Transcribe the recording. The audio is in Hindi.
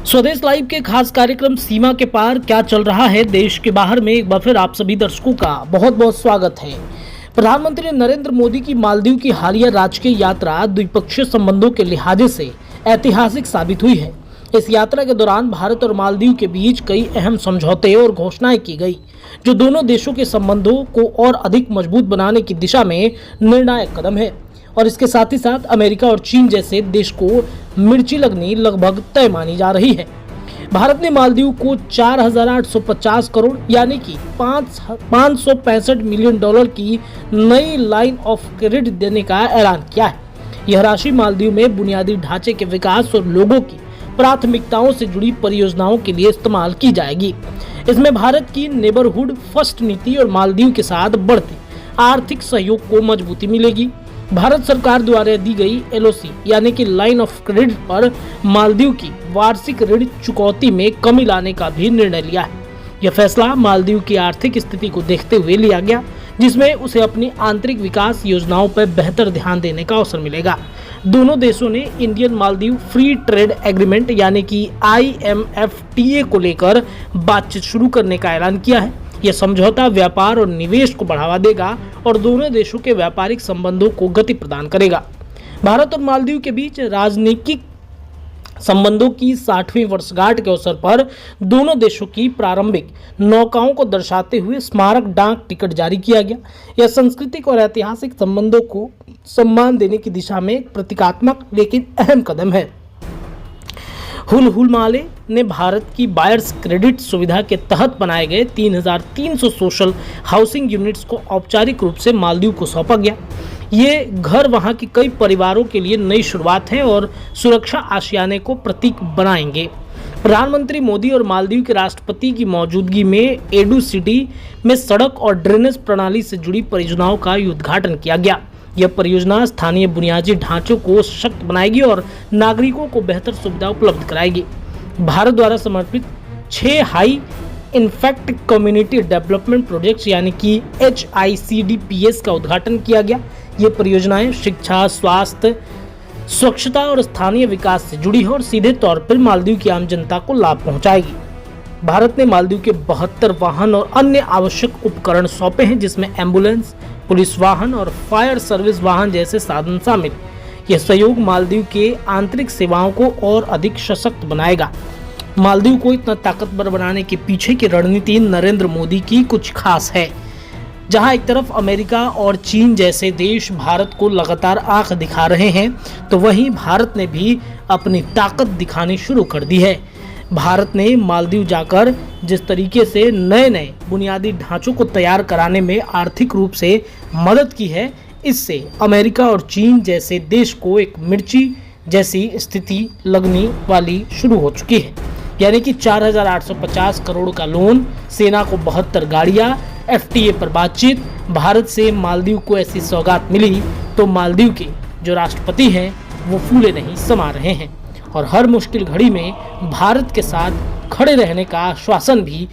स्वदेश लाइव के खास कार्यक्रम सीमा के पार क्या चल रहा है देश के बाहर में एक बार फिर आप सभी दर्शकों का बहुत बहुत स्वागत है। प्रधानमंत्री नरेंद्र मोदी की मालदीव की हालिया राजकीय यात्रा द्विपक्षीय संबंधों के लिहाजे से ऐतिहासिक साबित हुई है। इस यात्रा के दौरान भारत और मालदीव के बीच कई अहम समझौते और घोषणाएं की गई, जो दोनों देशों के संबंधों को और अधिक मजबूत बनाने की दिशा में निर्णायक कदम है। और इसके साथ ही साथ अमेरिका और चीन जैसे देश को मिर्ची लगनी लगभग तय मानी जा रही है। भारत ने मालदीव को 4,850 करोड़ यानी कि 565 मिलियन डॉलर की नई लाइन ऑफ क्रेडिट देने का ऐलान किया है। यह राशि मालदीव में बुनियादी ढांचे के विकास और लोगों की प्राथमिकताओं से जुड़ी परियोजनाओं के लिए इस्तेमाल की जाएगी। इसमें भारत की नेबरहुड फर्स्ट नीति और मालदीव के साथ बढ़ते आर्थिक सहयोग को मजबूती मिलेगी। भारत सरकार द्वारा दी गई एलओसी यानी कि लाइन ऑफ क्रेडिट पर मालदीव की वार्षिक ऋण चुकौती में कमी लाने का भी निर्णय लिया है। यह फैसला मालदीव की आर्थिक स्थिति को देखते हुए लिया गया, जिसमें उसे अपनी आंतरिक विकास योजनाओं पर बेहतर ध्यान देने का अवसर मिलेगा। दोनों देशों ने Indian Maldives free trade agreement यानी कि IMFTA को लेकर बातचीत शुरू करने का ऐलान किया है। यह समझौता व्यापार और निवेश को बढ़ावा देगा और दोनों देशों के व्यापारिक संबंधों को गति प्रदान करेगा। भारत और मालदीव के बीच राजनीतिक संबंधों की 60वीं वर्षगांठ के अवसर पर दोनों देशों की प्रारंभिक नौकाओं को दर्शाते हुए स्मारक डाक टिकट जारी किया गया। यह सांस्कृतिक और ऐतिहासिक संबंधों को सम्मान देने की दिशा में एक प्रतीकात्मक लेकिन अहम कदम है। हुलहुलमाले ने भारत की बायर्स क्रेडिट सुविधा के तहत बनाए गए 3,300 सोशल हाउसिंग यूनिट्स को औपचारिक रूप से मालदीव को सौंपा गया। ये घर वहां की कई परिवारों के लिए नई शुरुआत है और सुरक्षा आशियाने को प्रतीक बनाएंगे। प्रधानमंत्री मोदी और मालदीव के राष्ट्रपति की मौजूदगी में एडू सिटी में सड़क और ड्रेनेज प्रणाली से जुड़ी परियोजनाओं का उद्घाटन किया गया। यह परियोजना स्थानीय बुनियादी ढांचों को सशक्त बनाएगी और नागरिकों को बेहतर सुविधा उपलब्ध कराएगी। भारत द्वारा समर्पित 6 high infect community development projects यानी कि HICDPS का उद्घाटन किया गया। ये परियोजनाएं शिक्षा, स्वास्थ्य, स्वच्छता और स्थानीय विकास से जुड़ी है और सीधे तौर पर मालदीव की आम जनता को लाभ पहुंचाएगी। भारत ने मालदीव के 72 वाहन और अन्य आवश्यक उपकरण सौंपे हैं, जिसमें एम्बुलेंस, पुलिस वाहन और फायर सर्विस वाहन जैसे साधन शामिल। यह सहयोग मालदीव के आंतरिक सेवाओं को और अधिक सशक्त बनाएगा। मालदीव को इतना ताकतवर बनाने के पीछे की रणनीति नरेंद्र मोदी की कुछ खास है। जहां एक तरफ अमेरिका और चीन जैसे देश भारत को लगातार आंख दिखा रहे हैं, तो वहीं भारत ने भी अपनी ताकत दिखानी शुरू कर दी है। भारत ने मालदीव जाकर जिस तरीके से नए बुनियादी ढांचों को तैयार कराने में आर्थिक रूप से मदद की है, इससे अमेरिका और चीन जैसे देश को एक मिर्ची जैसी स्थिति लगने वाली शुरू हो चुकी है। यानी कि 4,850 करोड़ का लोन, सेना को 72 गाड़ियां, FTA पर बातचीत। भारत से मालदीव को ऐसी सौगात मिली तो मालदीव के जो राष्ट्रपति हैं वो फूले नहीं समा रहे हैं और हर मुश्किल घड़ी में भारत के साथ खड़े रहने का आश्वासन भी